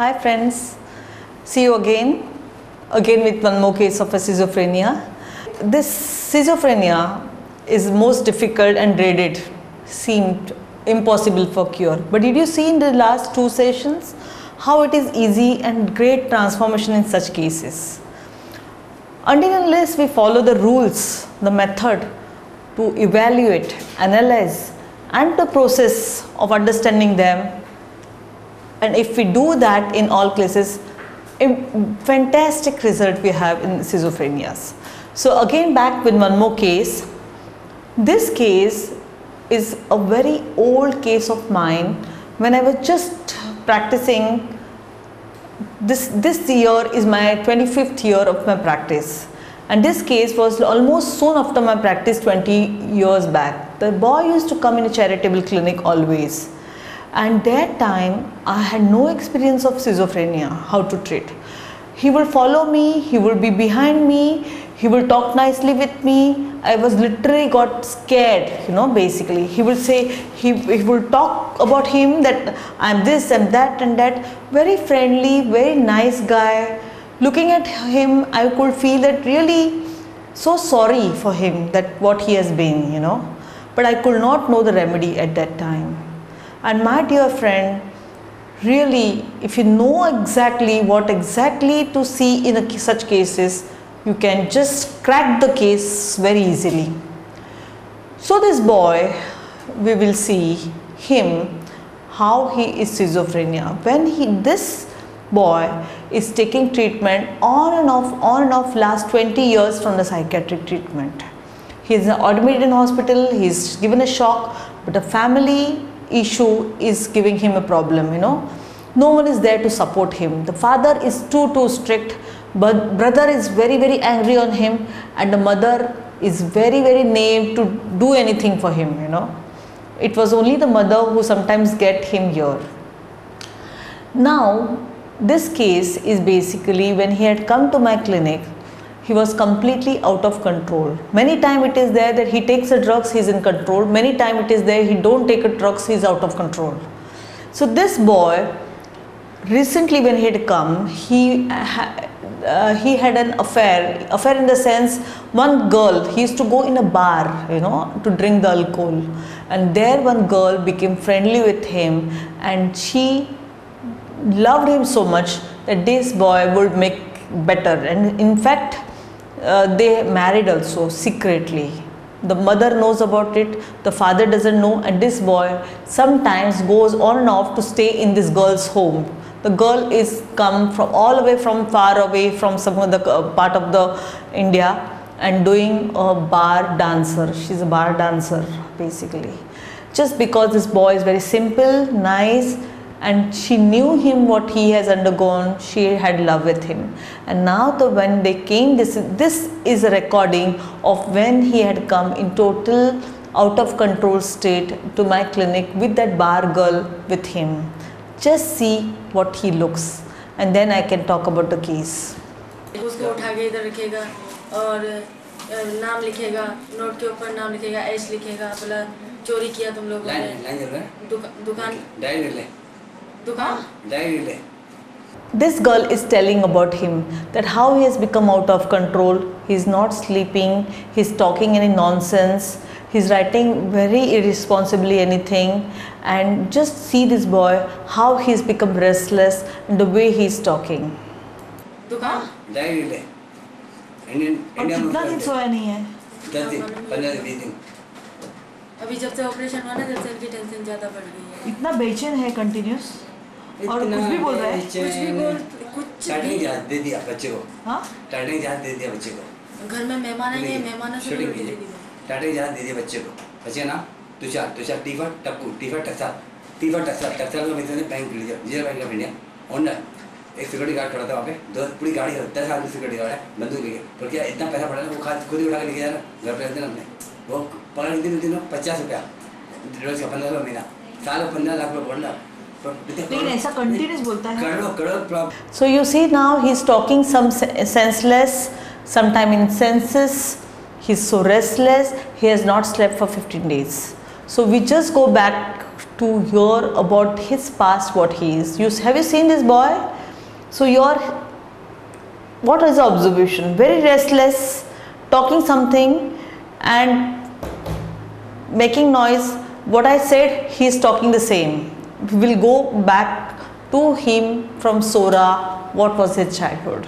Hi friends, see you again with one more case of a schizophrenia. This schizophrenia is most difficult and dreaded, seemed impossible for cure. But did you see in the last two sessions how it is easy and great transformation in such cases? Until and unless we follow the rules, the method to evaluate, analyze and the process of understanding them, and if we do that in all cases, a fantastic result we have in schizophrenias. So again back with one more case. This case is a very old case of mine when I was just practicing. This year is my 25th year of my practice, and this case was almost soon after my practice 20 years back. The boy used to come in a charitable clinic always, and that time I had no experience of schizophrenia, how to treat. He will follow me, he will be behind me, he will talk nicely with me. I was literally got scared, basically. He will say, he will talk about him that I'm this and that and that. Very friendly, very nice guy. Looking at him, I could feel that really so sorry for him, that what he has been, But I could not know the remedy at that time. And my dear friend, really, if you know exactly what exactly to see in such cases, you can just crack the case very easily. So this boy, we will see him, how he is schizophrenia. When this boy is taking treatment on and off last 20 years from the psychiatric treatment. He is admitted in hospital, he is given a shock, but a family issue is giving him a problem, No one is there to support him. The father is too strict, but brother is very angry on him, and the mother is very naive to do anything for him, It was only the mother who sometimes get him here. Now, this case is basically when he had come to my clinic, he was completely out of control. Many times it is there that he takes the drugs, he is in control. Many times it is there he don't take the drugs, he is out of control. So this boy, recently when he had come, he had an affair in the sense, one girl, he used to go in a bar, to drink the alcohol, and there one girl became friendly with him, and she loved him so much that this boy would make better, and in fact they married also secretly. The mother knows about it, the father doesn't know, and this boy sometimes goes on and off to stay in this girl's home. The girl is come from all the way from far away from some other part of the India and doing a bar dancer. She's a bar dancer basically. Just because this boy is very simple, nice, and she knew him what he has undergone, she had love with him. And now when they came, this is a recording of when he had come in total out of control state to my clinic with that bar girl with him. Just see what he looks, and then I can talk about the case. उसको उठा के इधर रखेगा और नाम लिखेगा, note के ऊपर नाम लिखेगा, एच लिखेगा, बोला चोरी किया तुम लोगों ने, दुकान। This girl is telling about him, that how he has become out of control. He is not sleeping, he is talking any nonsense, he is writing very irresponsibly anything, and just see this boy, how he has become restless and the way he is talking. दुकान कितना दिन सोया नहीं है? 15-20 दिन। अभी जब से operation हुआ ना, जब से इनकी टेंशन ज़्यादा बढ़ गई है। इतना बेचैन है कंटिन्यूस, और कुछ भी बोल रहा है, कुछ स्टार्टिंग याद दे दिया बच्चे को। हाँ? स्टार्टिंग याद दे दिया बच्चे को। घर में मेहमान आएंगे, मेहमानों से भी दे दी। स्टार्टिंग याद दे दिया बच्चे को। बच्चे ना तुषार टीफा टप्पू टीफा टक्साल को मिलते हैं बैंक लिया, जिला बैंक ऑफ इंडिया ओनर। एक सिक्योरिटी गार्ड खड़ा था वहाँ पे, पूरी गाड़ी 10 आदमी सिक्योरिटी गार्ड है, बंदूक लेके। पर क्या इतना पैसा पड़ा ना, वो खुद ही उठा के लेके जा रहा घर पे रहते ना अपने। वो पकड़ दिन 50 रुपया रोज का, 15 रुपया महीना, साल 15 लाख रुपये पड़ना। लेकिन ऐसा कंटिन्यूस बोलता है। Crore. So you see now he is talking some senseless, sometime in senses. He is so restless. He has not slept for 15 days. So we just go back to hear about his past, what he is. Have you seen this boy? So what is the observation? Very restless, talking something and making noise. What I said, he is talking the same. We will go back to him from Sora, what was his childhood.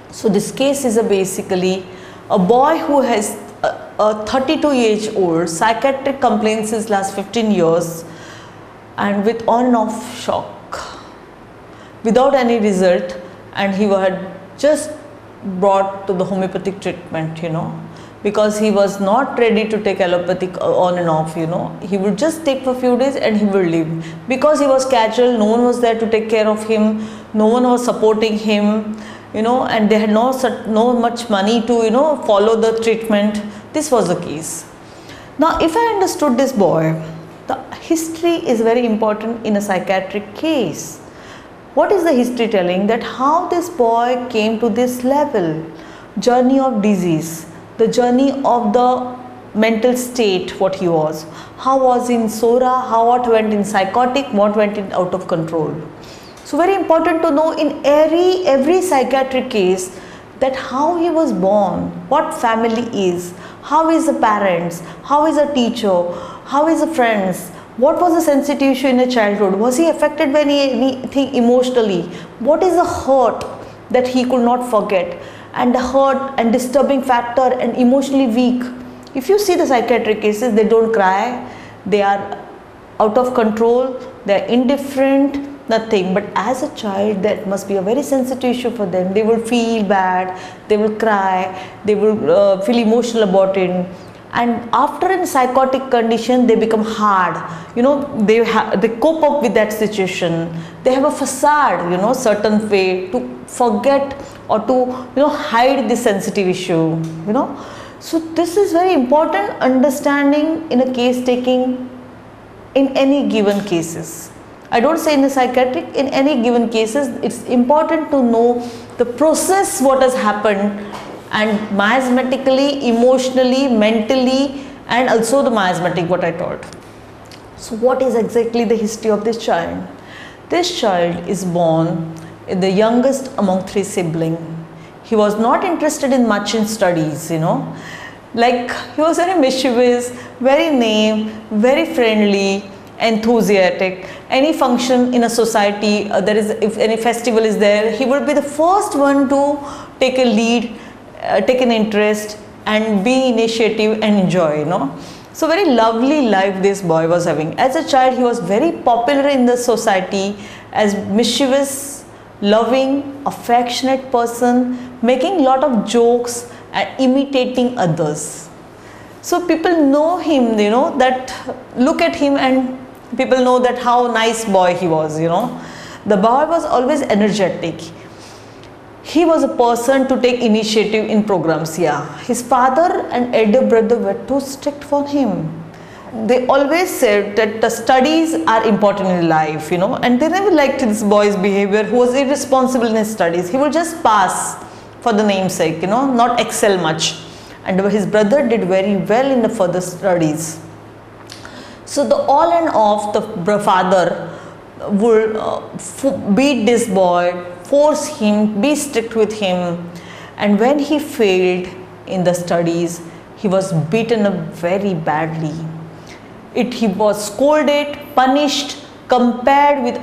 So this case is basically a boy who has a 32-year-old psychiatric complaints since last 15 years and with on and off shock without any result, and he had just brought to the homeopathic treatment, because he was not ready to take allopathic on and off, he would just take for a few days and he will leave, because he was casual, no one was there to take care of him, no one was supporting him, and they had no much money to follow the treatment. This was the case. Now if I understood this boy, the history is very important in a psychiatric case. What is the history telling? That how this boy came to this level, journey of disease, the journey of the mental state, what he was, how was in Sora, how what went in psychotic, what went in out of control. So very important to know in every psychiatric case that how he was born, what family is, how is the parents, how is a teacher, how is the friends, what was the sensitive issue in a childhood, was he affected by anything emotionally, what is the hurt that he could not forget, and the hurt and disturbing factor and emotionally weak. If you see the psychiatric cases, they don't cry, they are out of control, they are indifferent, nothing. But as a child, that must be a very sensitive issue for them. They will feel bad, they will cry, they will feel emotional about it. And after in psychotic condition, they become hard, they cope up with that situation. They have a facade, certain way to forget or to hide the sensitive issue, So this is very important understanding in a case taking in any given cases. I don't say in the psychiatric, in any given cases, it's important to know the process, what has happened, and miasmatically, emotionally, mentally, and also the miasmatic, what I taught. So what is exactly the history of this child? This child is born the youngest among 3 siblings. He was not interested in much in studies, like he was very mischievous, very naive, very friendly, enthusiastic. Any function in a society, if any festival is there, he would be the first one to take a lead, take an interest and be initiative and enjoy, So very lovely life this boy was having. As a child, he was very popular in the society as mischievous, loving, affectionate person, making lot of jokes and imitating others. So people know him, that look at him and people know that how nice boy he was, The boy was always energetic. He was a person to take initiative in programs, His father and elder brother were too strict for him. They always said that the studies are important in life, and they never liked this boy's behavior, who was irresponsible in his studies. He would just pass for the namesake, not excel much. And his brother did very well in the further studies. So the all and off, the father would beat this boy, force him, be strict with him, and when he failed in the studies, he was beaten up very badly. He was scolded, punished, compared with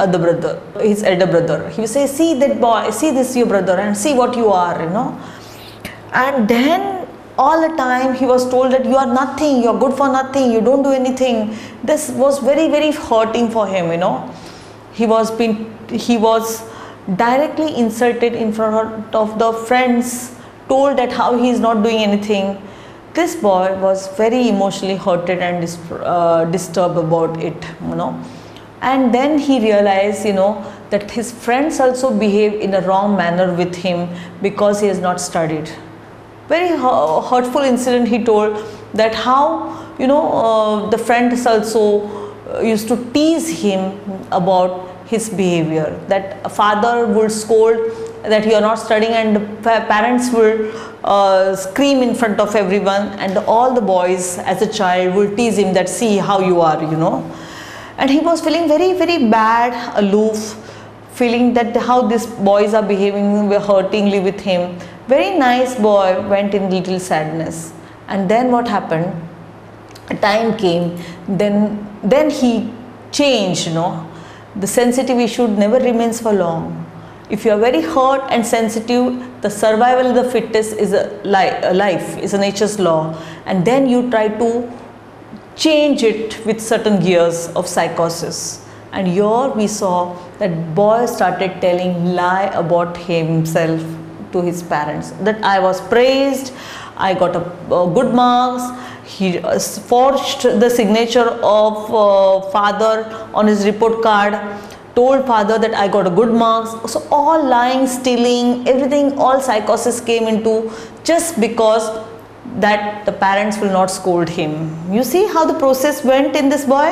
his elder brother. He would say, see that boy, see this your brother and see what you are, And then all the time he was told that you are nothing, you are good for nothing, you don't do anything. This was very, very hurting for him, He was directly insulted in front of the friends, told that how he is not doing anything. This boy was very emotionally hurted and disturbed about it, And then he realized, that his friends also behave in a wrong manner with him because he has not studied. Very hurtful incident he told, that how, the friends also used to tease him about his behavior, that a father would scold that you are not studying, and the parents will scream in front of everyone, and all the boys as a child will tease him that see how you are, and he was feeling very, very bad, aloof, feeling that how these boys are behaving hurtingly with him. Very nice boy went in little sadness. And then what happened? A time came, then he changed, The sensitive issue never remains for long. If you are very hurt and sensitive, the survival of the fittest is a life, is a nature's law. And then you try to change it with certain gears of psychosis. And here we saw that boy started telling lie about himself to his parents, that I was praised, I got a good marks. He forged the signature of father on his report card, told father that I got a good marks. So all lying, stealing, everything, all psychosis came into, just because that the parents will not scold him. You see how the process went in this boy?